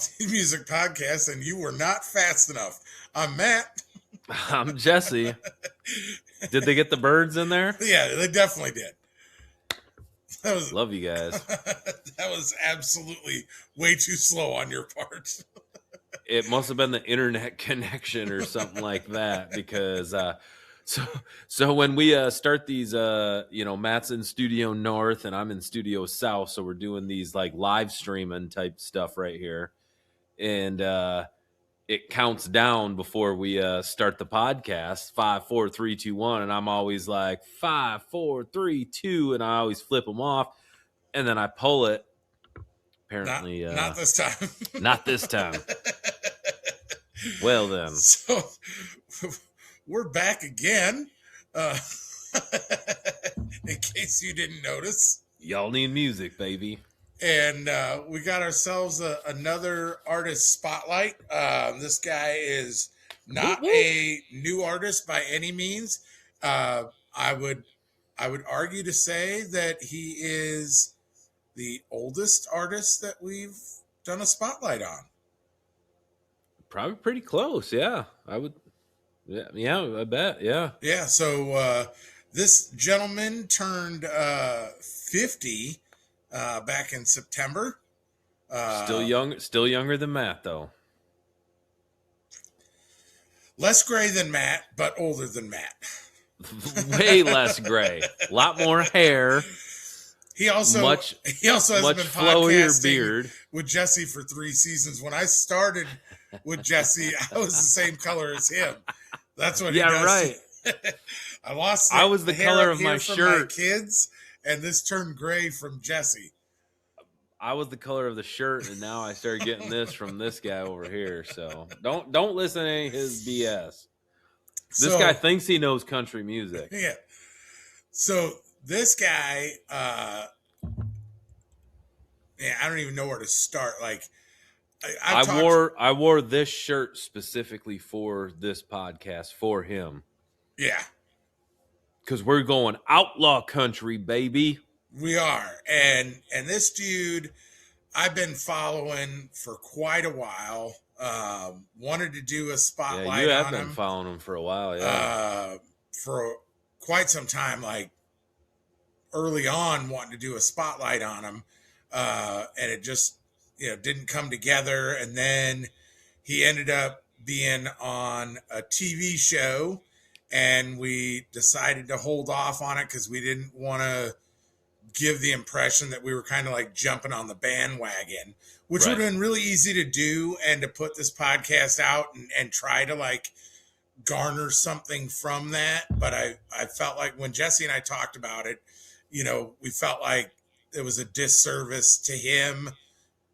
Theme Music Podcast, and you were not fast enough. I'm Matt. I'm Jesse. Did they get the birds in there? Yeah, they definitely did. Love you guys. That was absolutely way too slow on your part. It must have been the internet connection or something like that, because so when we start these, Matt's in Studio North and I'm in Studio South, so we're doing these like live streaming type stuff right here, and it counts down before we start the podcast. 5, 4, 3, 2, 1, and I'm always like 5, 4, 3, 2, and I always flip them off, and then I pull it. Apparently, not this time. Not this time. Well then, so we're back again. In case you didn't notice, y'all need music, baby. And we got ourselves another artist spotlight. This guy is not a new artist by any means. I would argue to say that he is the oldest artist that we've done a spotlight on. Probably pretty close, yeah. I would, yeah, I bet, yeah. Yeah, so this gentleman turned 50 back in September. Still younger than Matt, though. Less gray than Matt, but older than Matt. Way less gray. A lot more hair. He also has been flowier beard with Jesse for 3 seasons. When I started with Jesse, I was the same color as him. That's what he does. Right. I was the color of my shirt. My kids, and this turned gray from Jesse. I was the color of the shirt, and now I started getting this from this guy over here. So don't listen to any of his BS. This guy thinks he knows country music. Yeah. So this guy, I don't even know where to start. Like, I wore this shirt specifically for this podcast for him. Yeah. Because we're going outlaw country, baby. We are. And this dude, I've been following for quite a while. Wanted to do a spotlight on him. Yeah, you have been following him for a while, yeah. For quite some time, like early on, wanting to do a spotlight on him. And it just, didn't come together. And then he ended up being on a TV show, and we decided to hold off on it because we didn't want to give the impression that we were kind of like jumping on the bandwagon, which would have been really easy to do, and to put this podcast out and try to like garner something from that. But I felt like when Jesse and I talked about it, we felt like it was a disservice to him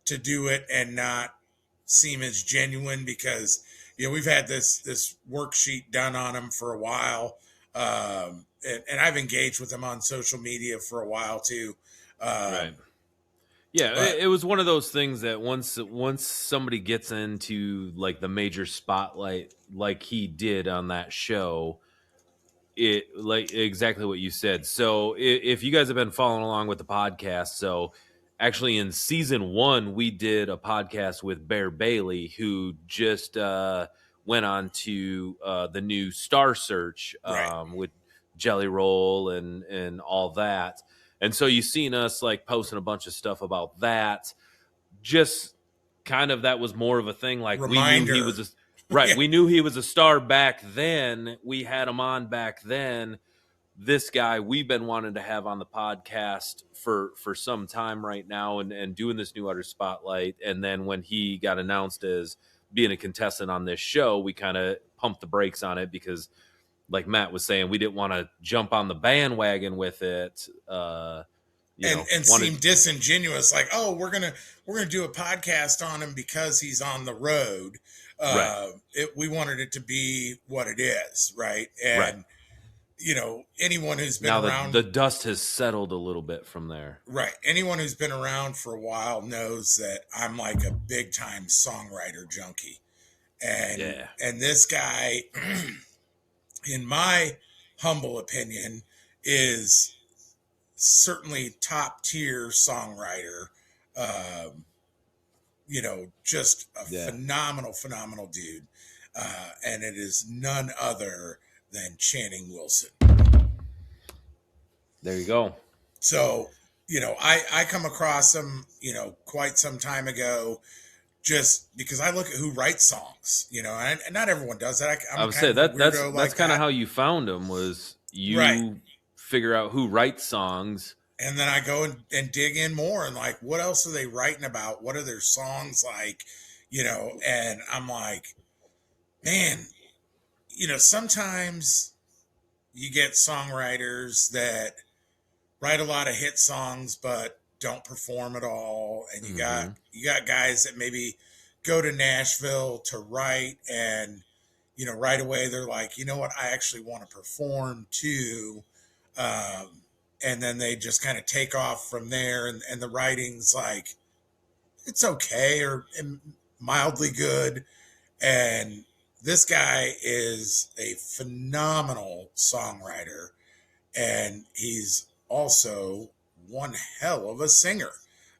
to do it and not seem as genuine, because we've had this worksheet done on him for a while, and I've engaged with him on social media for a while too. Right. Yeah, it was one of those things that once somebody gets into like the major spotlight, like he did on that show, it like exactly what you said. So if you guys have been following along with the podcast, so actually in season 1 we did a podcast with Bear Bailey, who just went on to the new Star Search with Jelly Roll and all that. And so you've seen us like posting a bunch of stuff about that. Just kind of, that was more of a thing. Like Reminder. We knew he was we knew he was a star back then. We had him on back then. This guy we've been wanting to have on the podcast for some time right now, and doing this new artist spotlight. And then when he got announced as being a contestant on this show, we kind of pumped the brakes on it, because like Matt was saying, we didn't want to jump on the bandwagon with it, seem disingenuous. Like, oh, we're gonna do a podcast on him because he's on the road. We wanted it to be what it is, right? And anyone who's been around, the dust has settled a little bit from there. Right. Anyone who's been around for a while knows that I'm like a big time songwriter junkie, and this guy. In my humble opinion, is certainly top tier songwriter. just a Yeah. phenomenal dude. And it is none other than Channing Wilson. There you go. So, I come across him, quite some time ago, just because I look at who writes songs, and not everyone does that. I I'm would kind say of a that's weirdo that's like kind of that. how you found him, was Right. you figure out who writes songs. And then I go and dig in more and like, what else are they writing about? What are their songs like? And I'm like, man, sometimes you get songwriters that write a lot of hit songs but don't perform at all, and you got Hmm. you got guys that maybe go to Nashville to write, and right away they're like, you know what, I actually want to perform too. um, and then they just kind of take off from there, and the writing's like, it's okay or mildly good. And this guy is a phenomenal songwriter, and he's also one hell of a singer.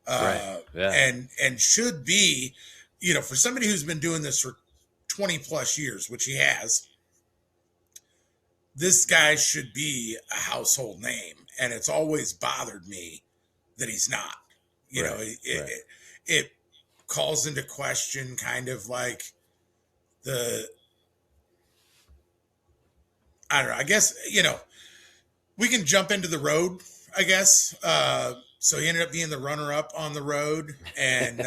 Right. uh, Yeah. and should be, for somebody who's been doing this for 20 plus years, which he has, this guy should be a household name. And it's always bothered me that he's not. Right. Right. It calls into question kind of like the, I don't know, I guess, we can jump into the road, I guess. So he ended up being the runner up on the road. And,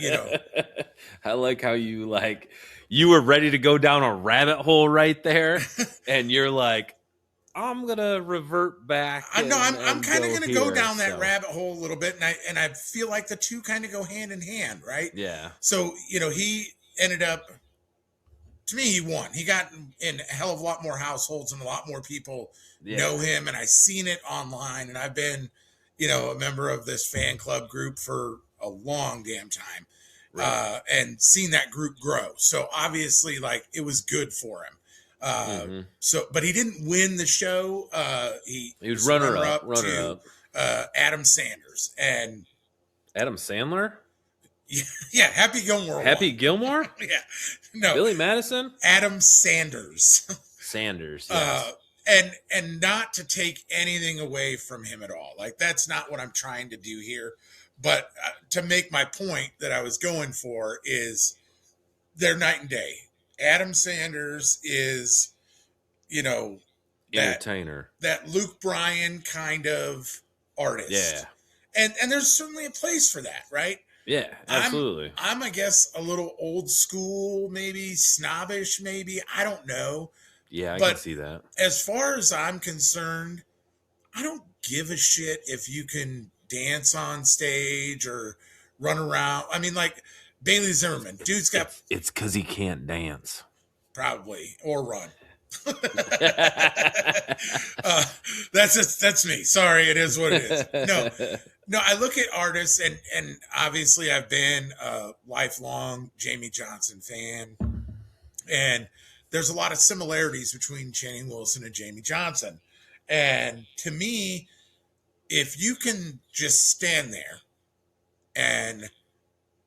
you know, I like how you were ready to go down a rabbit hole right there, and you're like, I'm gonna revert back I know I'm and kind of go going to go here. down that So rabbit hole a little bit. And I feel like the two kind of go hand in hand, right? yeah, So, he ended up, to me, he won. He got in a hell of a lot more households, and a lot more people know yeah, him. And I seen it online, and I've been, a member of this fan club group for a long damn time, right. and seen that group grow. So obviously, like, it was good for him. Hmm. But he didn't win the show. He He was was the runner runner up, up runner to up. Adam Sanders, and Adam Sandler, yeah, yeah, Happy Gilmore won. Happy Gilmore, Yeah, no, Billy Madison, Adam Sanders. Sanders. uh, Yes. and not to take anything away from him at all. Like, that's not what I'm trying to do here. But to make my point that I was going for is, they're night and day. Adam Sanders is, you know, that Entertainer. that Luke Bryan kind of artist. Yeah. And there's certainly a place for that, right? Yeah. I'm Absolutely. I'm I guess a little old school, maybe snobbish, maybe. I don't know. Yeah, I can But see that. as far as I'm concerned, I don't give a shit if you can dance on stage or run around. I mean, like Bailey Zimmerman, dude's got, It's because he can't dance. probably, or run. uh, that's me. Sorry, it is what it is. No, no. I look at artists, and obviously I've been a lifelong Jamie Johnson fan, and there's a lot of similarities between Channing Wilson and Jamie Johnson. And to me, if you can just stand there and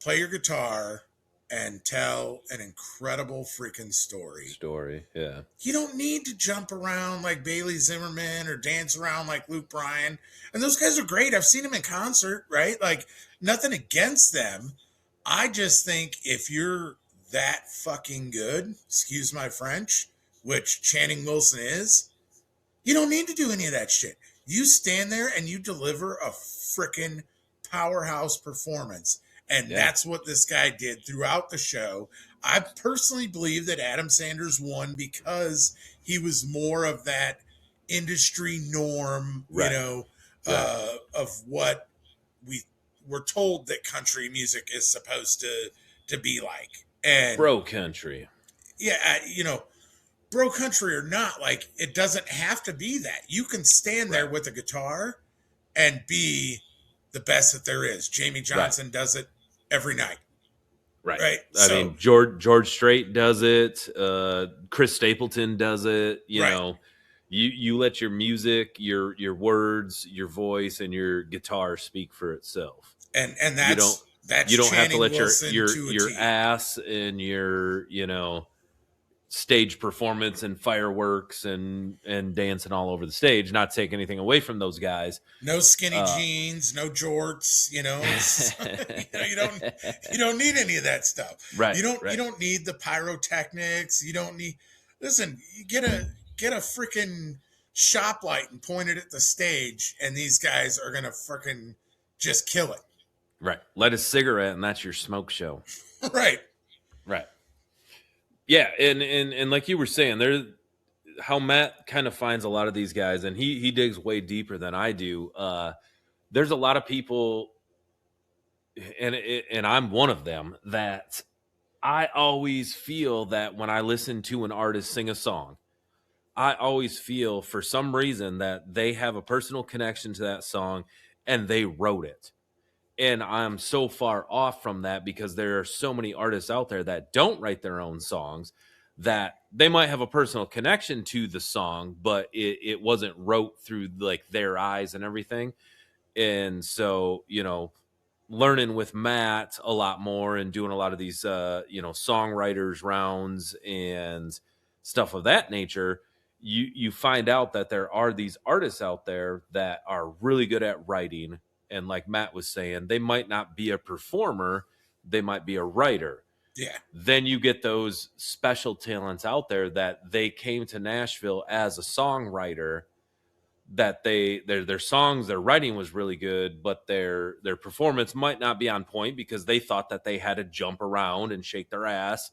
play your guitar and tell an incredible freaking story, Story. Yeah. you don't need to jump around like Bailey Zimmerman or dance around like Luke Bryan. And those guys are great. I've seen them in concert, right? Like, nothing against them. I just think if you're that fucking good, excuse my French, which Channing Wilson is, you don't need to do any of that shit. You stand there and you deliver a freaking powerhouse performance. And Yeah. that's what this guy did throughout the show. I personally believe that Adam Sanders won because he was more of that industry norm, Right. Right. of what we were told that country music is supposed to be like. And Bro country. yeah, bro country or not, like, it doesn't have to be that. You can stand there Right. with a guitar and be the best that there is. Jamie Right. Johnson does it every night, Right. right? I So, mean, George Strait does it. Chris Stapleton does it. You right. know, you let your music, your words, your voice, and your guitar speak for itself. And You don't. That's You don't have to Channing let Wilson to a your T. ass and your, stage performance and fireworks and dancing all over the stage. Not take anything away from those guys. No skinny Uh, jeans, no jorts. It's you don't need any of that stuff. right, You right. don't need the pyrotechnics. You don't need. Listen, you get a freaking shop light and point it at the stage, and these guys are gonna freaking just kill it. Right. Light a cigarette and that's your smoke show. Right. Right. Yeah, and like you were saying, there how Matt kind of finds a lot of these guys, and he digs way deeper than I do. There's a lot of people, and I'm one of them, that I always feel that when I listen to an artist sing a song, I always feel for some reason that they have a personal connection to that song and they wrote it. And I'm so far off from that because there are so many artists out there that don't write their own songs, that they might have a personal connection to the song, but it wasn't wrote through like their eyes and everything. And so, learning with Matt a lot more and doing a lot of these, songwriters rounds and stuff of that nature, you find out that there are these artists out there that are really good at writing. And like Matt was saying, they might not be a performer, they might be a writer. Yeah. Then you get those special talents out there that they came to Nashville as a songwriter, that their songs, their writing was really good, but their performance might not be on point because they thought that they had to jump around and shake their ass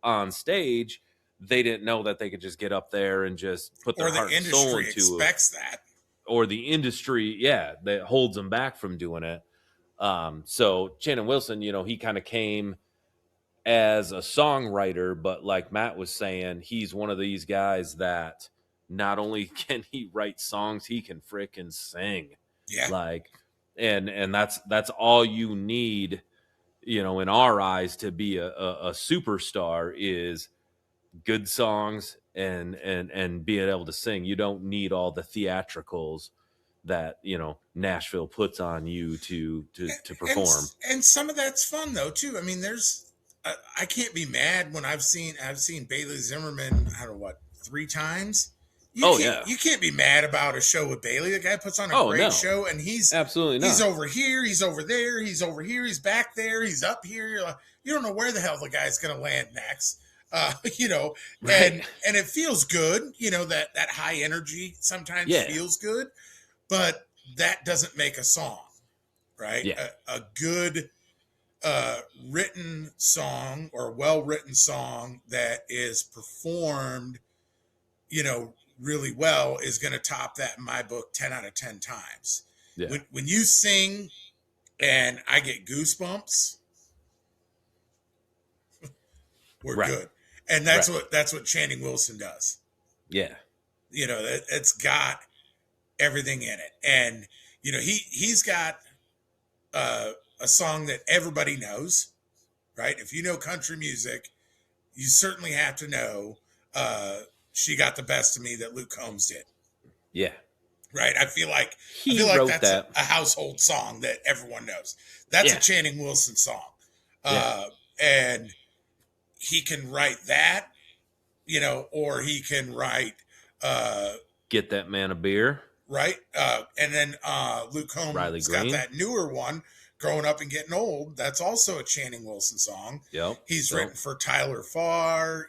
on stage. They didn't know that they could just get up there and just put their Or the heart and soul industry into it. expects that. Or the industry, yeah, that holds them back from doing it. So Shannon Wilson, he kind of came as a songwriter, but like Matt was saying, he's one of these guys that not only can he write songs, he can frickin' sing. Yeah. Like, and that's all you need, in our eyes, to be a superstar, is good songs and being able to sing. You don't need all the theatricals that Nashville puts on you to and perform. and some of that's fun though too. I mean, I can't be mad when I've seen Bailey Zimmerman, I don't know what, 3 times. Oh yeah. You can't be mad about a show with Bailey. The guy puts on a Oh great no. show, and Absolutely he's not. over here, he's over there, he's over here, he's back there, he's up here. You're like, you don't know where the hell the guy's going to land next. Uh, you know, Right. and it feels good. That high energy sometimes Yeah. feels good, but that doesn't make a song, right? Yeah. A good written song or well written song that is performed, really well is going to top that in my book 10 out of 10 times. Yeah. When you sing and I get goosebumps, we're Right. good. And that's Right. what Channing Wilson does. Yeah. It's got everything in it. And he's got a song that everybody knows, right? If you know country music, you certainly have to know "She Got the Best of Me" that Luke Combs did, Yeah. right? I He feel like wrote that's that. a household song that everyone knows. That's a Yeah. Channing Wilson song, Yeah. and he can write that, or he can write. Get that man a beer. Right, and then Luke Riley Combs got Green. that newer one, "Growing Up and Getting Old." That's also a Channing Wilson song. Yep. He's Yep. written for Tyler Farr,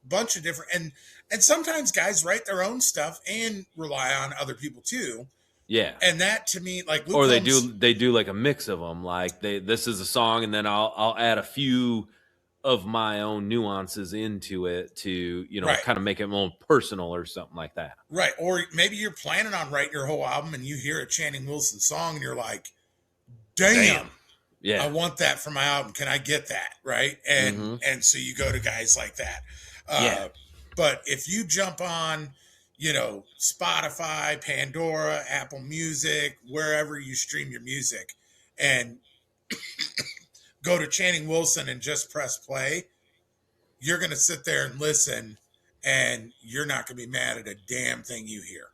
bunch of different, and sometimes guys write their own stuff and rely on other people too. Yeah. And that to me, like Luke Or Combs, they do like a mix of them. Like this is a song, and then I'll add a few of my own nuances into it to right, kind of make it more personal or something like that. right, or maybe you're planning on writing your whole album and you hear a Channing Wilson song and you're like, "Damn, I Yeah. want that for my album. Can I get that?" Right. And Mm-hmm. and so you go to guys like that. Yeah. But if you jump on, Spotify, Pandora, Apple Music, wherever you stream your music, and go to Channing Wilson and just press play, you're gonna sit there and listen, and you're not gonna be mad at a damn thing you hear.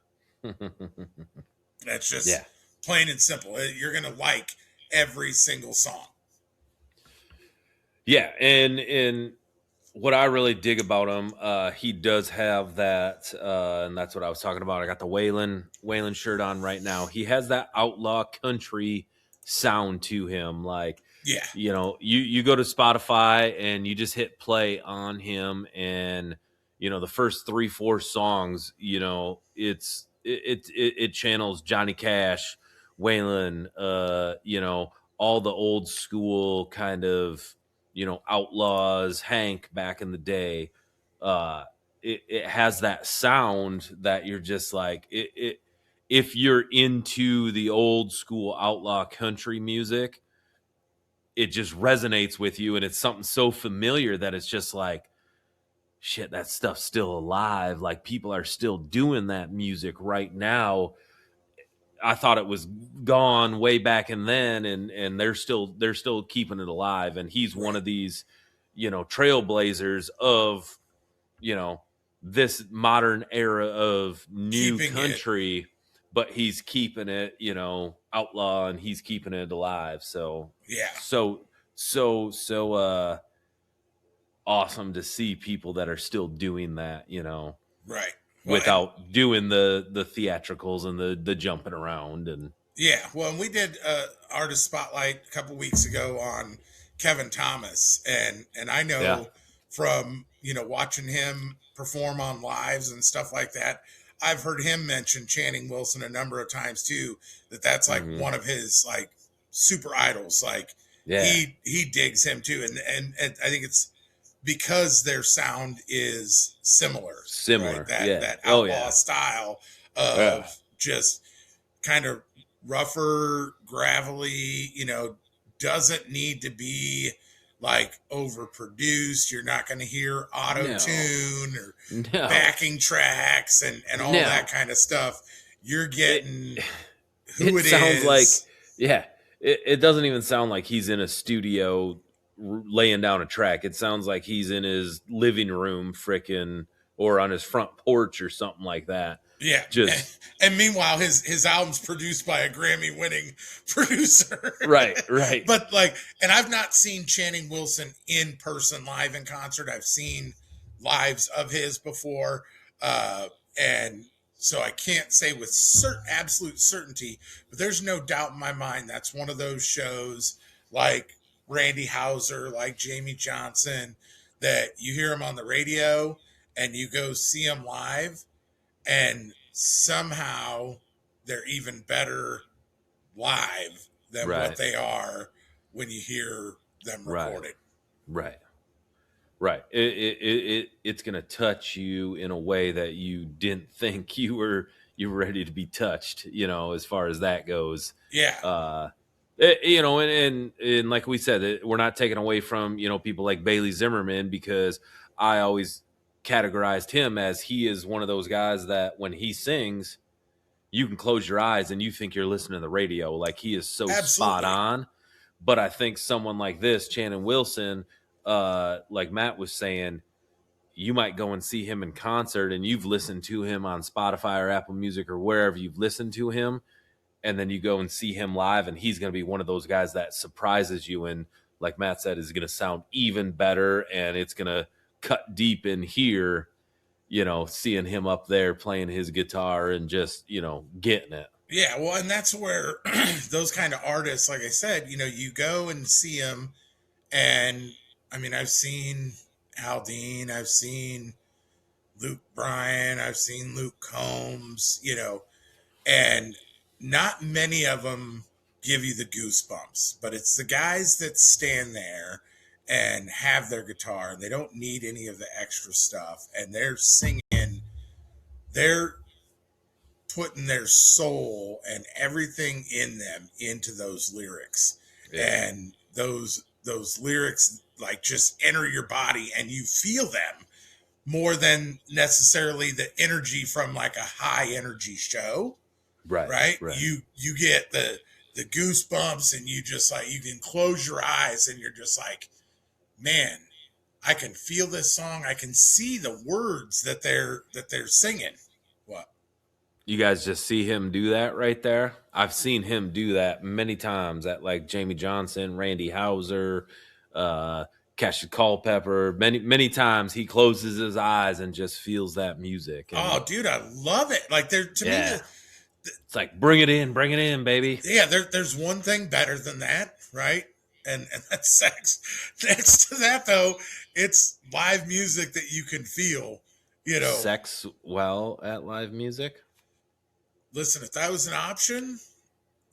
That's just Yeah. plain and simple. You're gonna like every single song. Yeah, and what I really dig about him, he does have that, and that's what I was talking about. I got the Waylon shirt on right now. He has that outlaw country sound to him. Like, Yeah, you go to Spotify and you just hit play on him, and the first 3-4 songs, it channels Johnny Cash, Waylon, all the old school kind of Outlaws, Hank back in the day. Uh, it has that sound that you're just like if you're into the old school outlaw country music, it just resonates with you, and it's something so familiar that it's just like, shit, that stuff's still alive. Like, people are still doing that music right now. I thought it was gone way back in then, and they're still keeping it alive. And he's one right. of these, trailblazers of you know this modern era of new Keeping it. country, but he's keeping it, outlaw, and he's keeping it alive. Yeah, So awesome to see people that are still doing that, right. Well, and without doing the theatricals and the jumping around. And yeah, well, and we did artist spotlight a couple weeks ago on Kevin Thomas, and I yeah. know from watching him perform on lives and stuff like that, I've heard him mention Channing Wilson a number of times too. That's like Hmm. one of his like super idols. Like Yeah. he digs him too, and I think it's because their sound is similar, right? Similar. That Yeah. that Oh outlaw yeah. style Yeah. of just kind of rougher, gravelly, doesn't need to be like overproduced. You're not going to hear auto No. tune or No. backing tracks and all that No. kind of stuff. You're It getting who it it sounds like, is. yeah. It doesn't even sound like he's in a studio laying down a track. It sounds like he's in his living room, frickin', or on his front porch or something like that. Yeah. Just And meanwhile, his album's produced by a Grammy winning producer. right, right. But like, and I've not seen Channing Wilson in person live in concert. I've seen lives of his before. And so I can't say with absolute certainty, but there's no doubt in my mind that's one of those shows like Randy Houser, like Jamie Johnson, that you hear him on the radio and you go see him live, and somehow they're even better live than what Right, they are when you hear them right, recorded. right. Right. It's gonna touch you in a way that you didn't think you were ready to be touched, as far as that goes. Yeah, Uh and like we said, we're not taking away from, people like Bailey Zimmerman, because I always categorized him as he is one of those guys that when he sings, you can close your eyes and you think you're listening to the radio. Like, he is so spot absolutely. on. But I think someone like this, Channing Wilson, like Matt was saying, you might go and see him in concert and you've listened to him on Spotify or Apple Music or wherever you've listened to him. And then you go and see him live, and he's going to be one of those guys that surprises you. And like Matt said, is going to sound even better, and it's going to cut deep in here, seeing him up there playing his guitar and just, getting it. Yeah, well, and that's where those kind of artists, like I said, you go and see them, and I mean, I've seen Al Dean, I've seen Luke Bryan, I've seen Luke Combs, and not many of them give you the goosebumps, but it's the guys that stand there and have their guitar. They don't need any of the extra stuff, and they're singing. They're putting their soul and everything in them into those lyrics, Yeah. and those lyrics like just enter your body and you feel them more than necessarily the energy from like a high energy show, Right. right? Right. You get the goosebumps, and you just like you can close your eyes and you're just like, man, I can feel this song. I can see the words that they're singing. What? You guys just see him do that right there. I've seen him do that many times at like Jamie Johnson, Randy Houser, Cash Culpepper. Many times he closes his eyes and just feels that music. And Oh, dude, I love it. Like there to me, yeah, it's like bring it in, baby. yeah, there's one thing better than that, right? And that's sex. Next to that, though, it's live music that you can feel. You know, Sex well at live music. listen, if that was an option,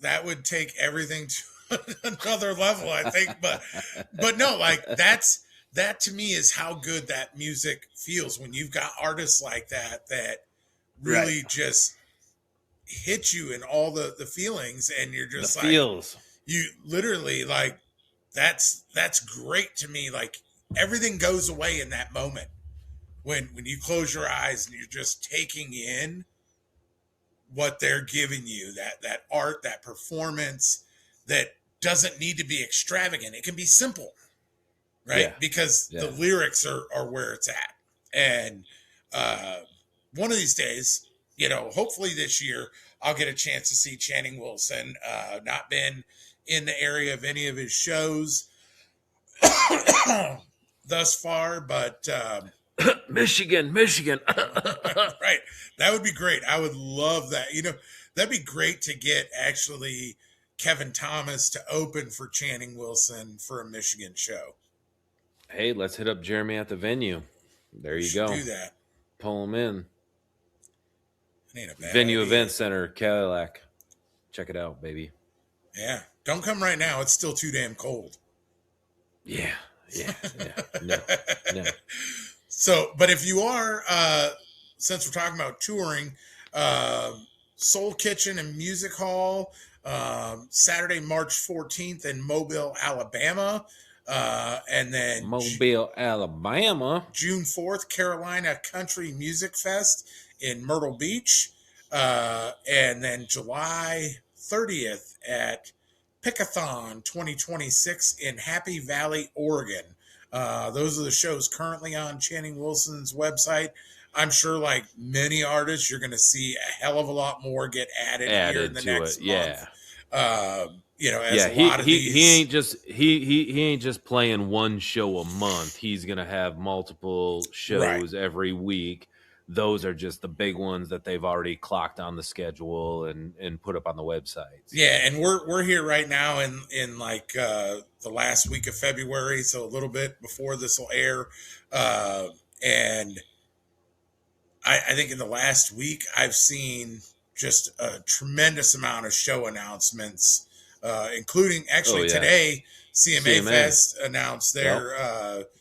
that would take everything to another level, I think. But no, like that to me is how good that music feels when you've got artists like that that Right. really just hit you in all the feelings, and you're The just like feels. you literally like that's great to me. Like everything goes away in that moment when you close your eyes and you're just taking in what they're giving you, that art, that performance that doesn't need to be extravagant. It can be simple, right? Yeah. Because the Yeah. lyrics are where it's at. And uh, one of these days, hopefully this year, I'll get a chance to see Channing Wilson. Not been in the area of any of his shows thus far, but Michigan. right, that would be great. I would love that. That'd be great to get actually Kevin Thomas to open for Channing Wilson for a Michigan show. Hey, let's hit up Jeremy at the venue. There We you should go. do that. Pull him in. It ain't a bad Venue idea. Event Center, Cadillac. Check it out, baby. Yeah, don't come right now. It's still too damn cold. Yeah. No. So, but if you are, since we're talking about touring, uh, Soul Kitchen and Music Hall, Saturday, March 14th in Mobile, Alabama. And then Mobile, Alabama. June 4th, Carolina Country Music Fest in Myrtle Beach. And then July 30th at Pickathon 2026 in Happy Valley, Oregon. Those are the shows currently on Channing Wilson's website. I'm sure, like many artists, you're going to see a hell of a lot more get added here in the To next it. month. Yeah. As a lot of these, he ain't just he ain't just playing one show a month. He's gonna have multiple shows every week. Those are just the big ones that they've already clocked on the schedule and put up on the websites. Yeah, and we're here right now in like the last week of February, so a little bit before this will air. And I think in the last week I've seen just a tremendous amount of show announcements, including actually today. CMA Fest announced their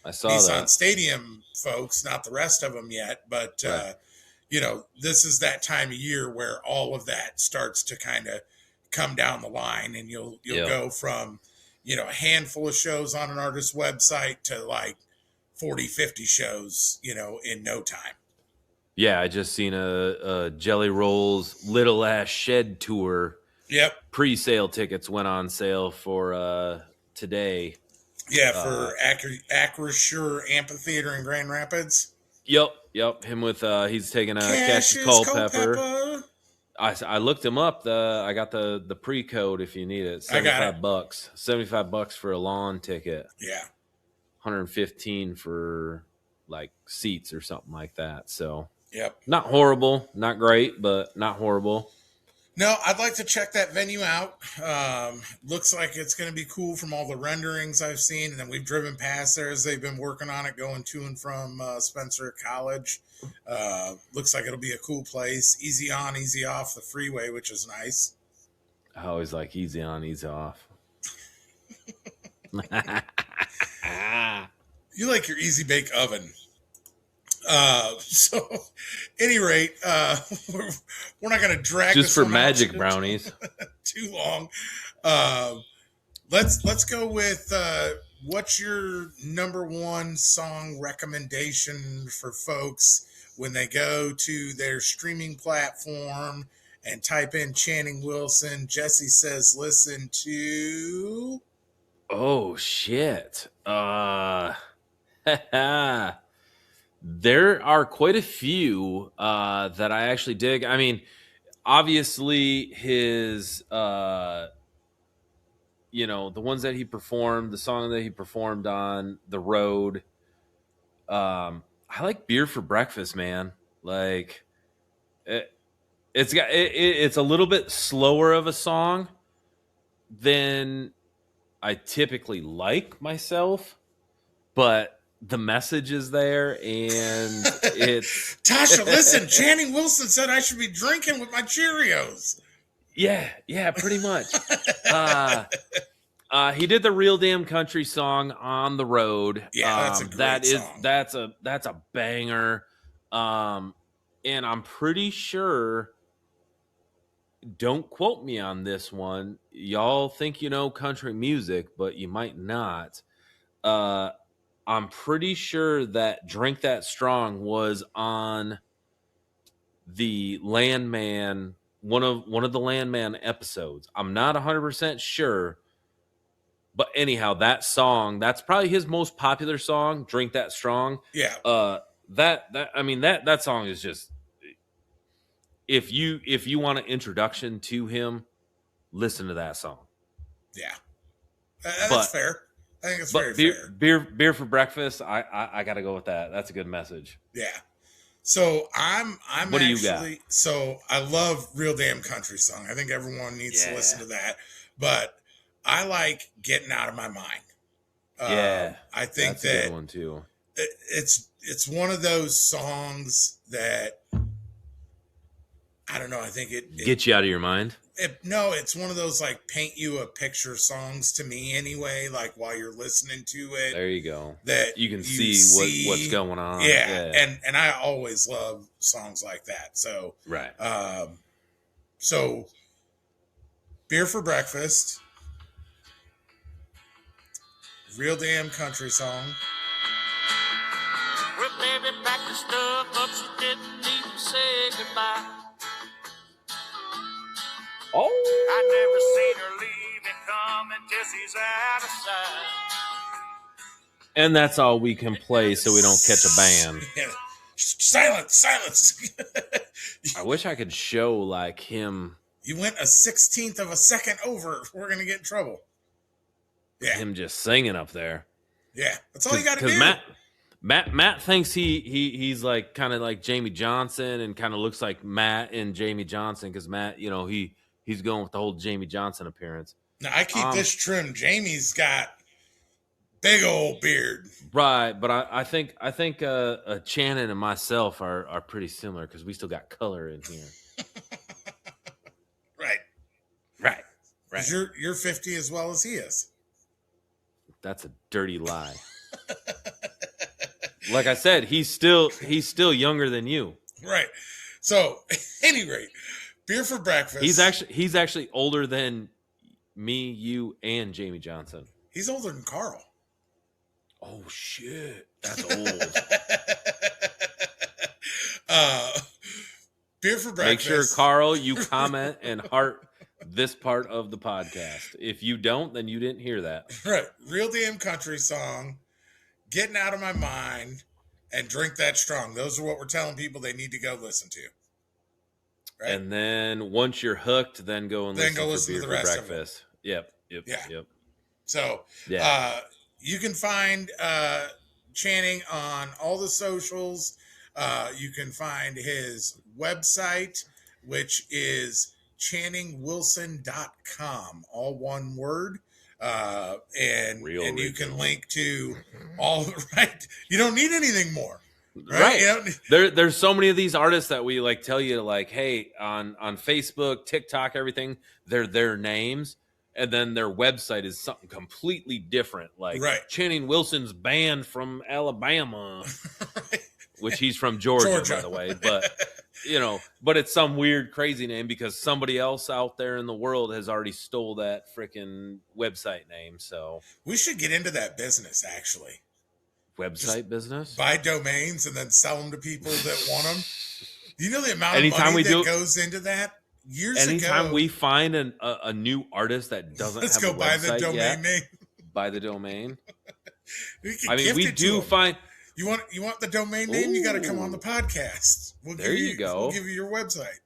I saw Nissan that. Stadium folks, not the rest of them yet, but this is that time of year where all of that starts to kind of come down the line, and you'll go from a handful of shows on an artist's website to like 40-50 shows in no time. Yeah, I just seen a Jelly Rolls Little Ass Shed tour. Yep. Pre-sale tickets went on sale for today. Yeah, for Acrisure Amphitheater in Grand Rapids. Yep. Him with he's taking a Cassius Culpepper. I looked him up. I got the pre-code if you need it. $75. $75 for a lawn ticket. Yeah. 115 for like seats or something like that. So yep. Not horrible, not great, but not horrible. No, I'd like to check that venue out. Looks like it's going to be cool from all the renderings I've seen. And then we've driven past there as they've been working on it, going to and from Spencer College. Looks like it'll be a cool place. Easy on, easy off the freeway, which is nice. I always like easy on, easy off. You like your easy bake oven. So, any rate, we're not going to drag just this for one magic brownies too long. Let's go with what's your number one song recommendation for folks when they go to their streaming platform and type in Channing Wilson? Jesse says, listen to. Oh shit. There are quite a few that I actually dig. I mean, obviously his the ones that he performed, the song that he performed on the road. I like Beer for Breakfast, man. Like it's a little bit slower of a song than I typically like myself, but the message is there, and it's Tasha, listen, Channing Wilson said I should be drinking with my Cheerios. yeah, pretty much. He did the Real Damn Country song on the road. Yeah, that's a great song. That's a banger. And I'm pretty sure, don't quote me on this one. Y'all think you know country music, but you might not. I'm pretty sure that Drink That Strong was on the Landman, one of the Landman episodes. I'm not 100% sure. But anyhow, that song, that's probably his most popular song, Drink That Strong. Yeah. That song is just, if you want an introduction to him, listen to that song. Yeah. That's fair. I think it's very fair. Beer for Breakfast, I got to go with that. That's a good message. Yeah. So I'm what actually, do you got? So I love Real Damn Country Song. I think everyone needs to listen to that. But I like Getting Out of My Mind. I think that's a good one too. It's one of those songs that, I don't know. I think it gets you out of your mind. No, it's one of those like paint you a picture songs to me anyway. Like while you're listening to it, there you go. That you can see what's going on. Yeah. And I always love songs like that. So right. So Beer for Breakfast, Real Damn Country Song. Well, baby, packed the stuff up, she didn't even say goodbye. Oh, I never seen her leave and come until she's out of sight. And that's all we can play so we don't catch a ban. Yeah. Silence. I wish I could show like him. You went a 16th of a second over. We're going to get in trouble. Yeah. Him just singing up there. Yeah. That's all you got to do. Matt thinks he's like kind of like Jamie Johnson and kind of looks like Matt and Jamie Johnson because Matt, he's going with the whole Jamie Johnson appearance. Now I keep this trim. Jamie's got big old beard. Right, but I think Shannon and myself are pretty similar because we still got color in here. Right. You're 50 as well as he is. That's a dirty lie. Like I said, he's still younger than you. Right. So, at any rate, Beer for Breakfast. He's actually older than me, you, and Jamie Johnson. He's older than Carl. Oh shit, that's old. Beer for Breakfast. Make sure, Carl, you comment and heart this part of the podcast. If you don't, then you didn't hear that. Right. Real Damn Country Song, Getting Out of My Mind, and Drink That Strong. Those are what we're telling people they need to go listen to. Right? And then once you're hooked, then go and listen to the rest Breakfast. Yep. So, you can find Channing on all the socials. You can find his website, which is channingwilson.com, all one word. And you can link to all right. You don't need anything more. Right. There's so many of these artists that we like tell you like, hey, on Facebook, TikTok, everything, they're their names. And then their website is something completely different. Like Channing Wilson's band from Alabama, which he's from Georgia, by the way. But, but it's some weird, crazy name because somebody else out there in the world has already stole that freaking website name. So we should get into that business, actually. Website business? Buy domains and then sell them to people that want them. You know the amount of money that goes into that? Anytime we find a new artist that doesn't have a website buy the domain name. Buy the domain. we do find. You want the domain name? You got to come on the podcast. We'll give you your website.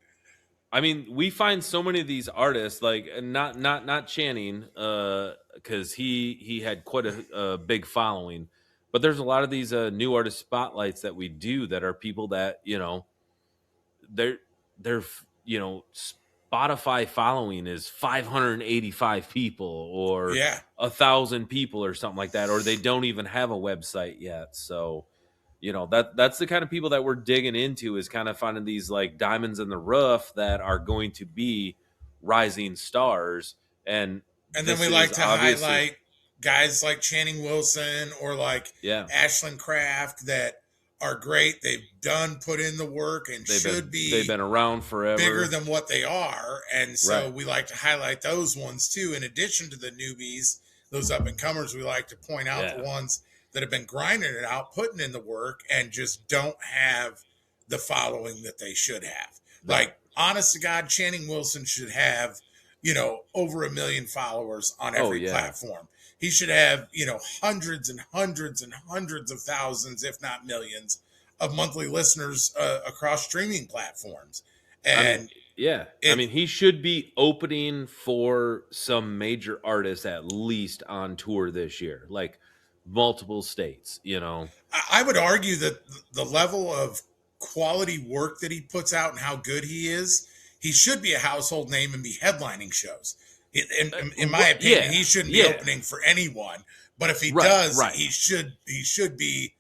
I mean, we find so many of these artists, like not Channing, because he had quite a big following, but there's a lot of these new artist spotlights that we do that are people that they're they're Spotify following is 585 people or Yeah. 1,000 people or something like that, or they don't even have a website yet. So that's the kind of people that we're digging into, is kind of finding these like diamonds in the rough that are going to be rising stars. And And then we this like is to obviously, highlight guys like Channing Wilson or like yeah, Ashland Craft that are great. They've put in the work and should they've be been around bigger forever. than what they are. And so Right. we like to highlight those ones too. In addition to the newbies, those up and comers, we like to point out the Yeah. ones that have been grinding it out, putting in the work, and just don't have the following that they should have. Right. Like, honest to God, Channing Wilson should have, over 1 million followers on Oh every yeah. platform. He should have, hundreds and hundreds and hundreds of thousands, if not millions, of monthly listeners across streaming platforms. And yeah. I mean, he should be opening for some major artists at least on tour this year, like multiple states, I would argue that the level of quality work that he puts out and how good he is, he should be a household name and be headlining shows. In my opinion, he shouldn't be opening for anyone. But if he does, he should be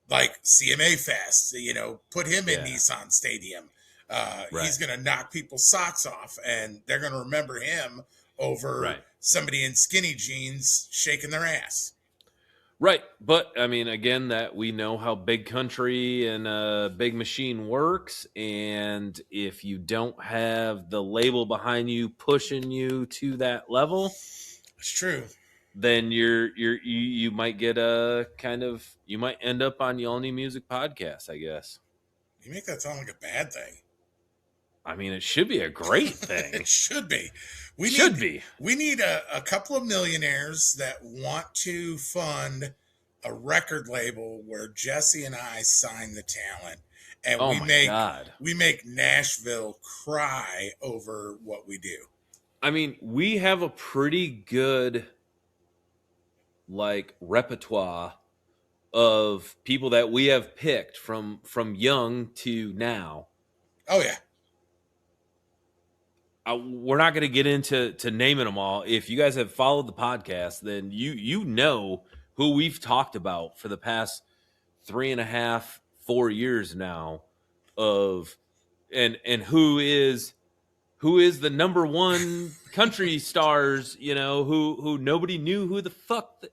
like CMA Fest. Put him in Nissan Stadium. He's going to knock people's socks off, and they're going to remember him over somebody in skinny jeans shaking their ass. Right. But I mean, again, that we know how Big Country and Big Machine works. And if you don't have the label behind you pushing you to that level, it's true. Then you might get you might end up on Y'all Need Music podcast, I guess. You make that sound like a bad thing. I mean, it should be a great thing. It should be. We need a couple of millionaires that want to fund a record label where Jesse and I sign the talent, and we make Nashville cry over what we do. I mean, we have a pretty good repertoire of people that we have picked from young to now. Oh yeah. We're not going to get into naming them all. If you guys have followed the podcast, then you know who we've talked about for the past 3.5, 4 years now, and who is the number one country stars, who nobody knew who the fuck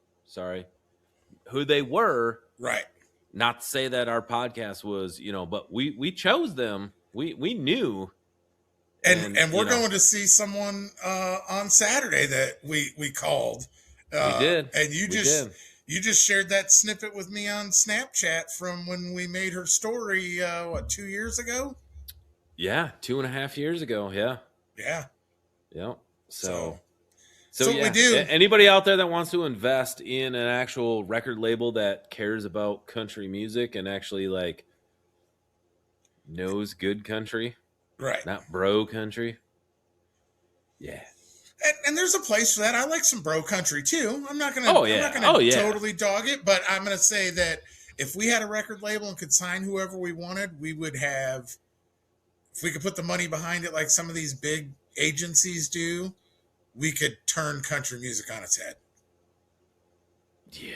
who they were. Right. Not to say that our podcast was, but we chose them. We knew. And we're going to see someone on Saturday that we called. We did. And you just shared that snippet with me on Snapchat from when we made her story, 2 years ago? Yeah, 2.5 years ago. Yeah. Yeah. Yeah. So what we do. Anybody out there that wants to invest in an actual record label that cares about country music and actually knows good country. Right. Not bro country. Yeah. And there's a place for that. I like some bro country too. I'm not gonna totally dog it, but I'm gonna say that if we had a record label and could sign whoever we wanted, we would have, if we could put the money behind it like some of these big agencies do, we could turn country music on its head. Yeah.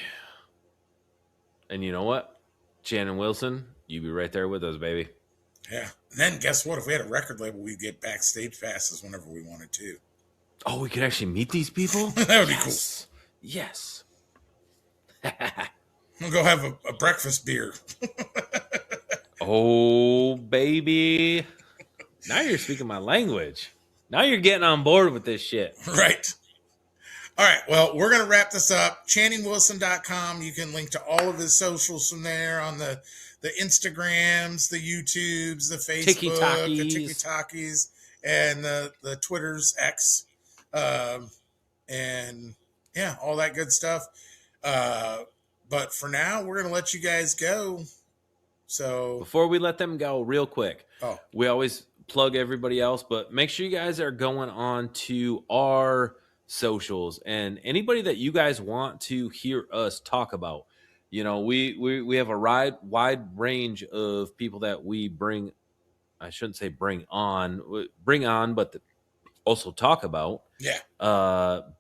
And you know what? Channing Wilson, you be right there with us, baby. Yeah. And then guess what? If we had a record label, we'd get backstage passes whenever we wanted to. Oh, we could actually meet these people? That would be cool. Yes. We'll go have a breakfast beer. Oh, baby. Now you're speaking my language. Now you're getting on board with this shit. Right. All right. Well, we're going to wrap this up. ChanningWilson.com. You can link to all of his socials from there on the Instagrams, the YouTubes, the Facebook, the TikTokies, and the Twitter's X. And yeah, all that good stuff. But for now, we're going to let you guys go. So before we let them go, real quick, we always plug everybody else, but make sure you guys are going on to our socials and anybody that you guys want to hear us talk about. You know, we have a wide range of people that we bring. I shouldn't say bring on, but also talk about. Yeah.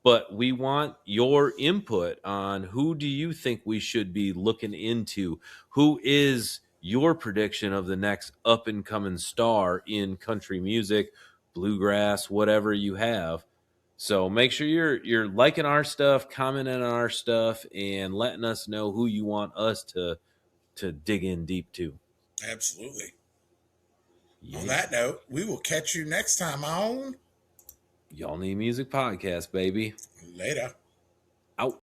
But we want your input on who do you think we should be looking into? Who is your prediction of the next up and coming star in country music, bluegrass, whatever you have? So make sure you're liking our stuff, commenting on our stuff, and letting us know who you want us to dig in deep to. Absolutely. On Yeah. that note, we will catch you next time on Y'all Need Music Podcast, baby. Later. Out.